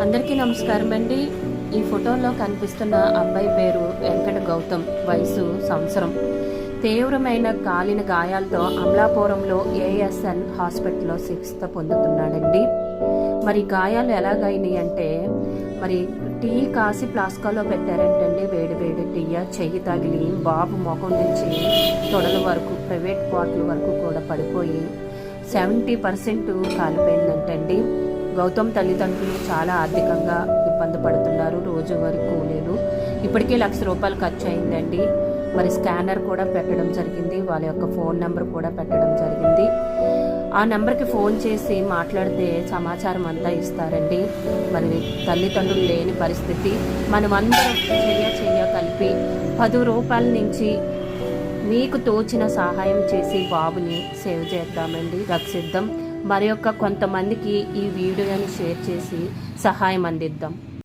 అందరికీ నమస్కారం అండి. ఈ ఫోటోలో కనిపిస్తున్న అబ్బాయి పేరు వెంకట గౌతమ్, వయసు సంవత్సరం. తీవ్రమైన కాలిన గాయాలతో అమలాపురంలో ఏఎస్ఎన్ హాస్పిటల్లో చికిత్స పొందుతున్నాడండి. మరి గాయాలు ఎలాగైనాయి అంటే, మరి టీ కాసి ప్లాస్కాలో పెట్టారంటండి. వేడి వేడి టీ చెయ్యి తగిలి బాబు ముఖం నుంచి తొడల వరకు, ప్రైవేట్ పార్ట్ల వరకు కూడా పడిపోయి 70% కాలిపోయిందంటండి. గౌతమ్ తల్లిదండ్రులు చాలా ఆర్థికంగా ఇబ్బంది పడుతున్నారు. రోజువారీ కూలీలు ఇప్పటికే ₹1,00,000 ఖర్చు అయిందండి. మరి స్కానర్ కూడా పెట్టడం జరిగింది, వాళ్ళ యొక్క ఫోన్ నెంబర్ కూడా పెట్టడం జరిగింది. ఆ నెంబర్కి ఫోన్ చేసి మాట్లాడితే సమాచారం అంతా ఇస్తారండి. మరి తల్లిదండ్రులు లేని పరిస్థితి, మనమందరం చెయ్య కలిపి ₹10 నుంచి మీకు తోచిన సహాయం చేసి బాబుని సేవ్ చేద్దామండి, రక్షిద్దాం. మరి కొంతమందికి ఈ వీడియోని షేర్ చేసి సహాయం అందిద్దాం.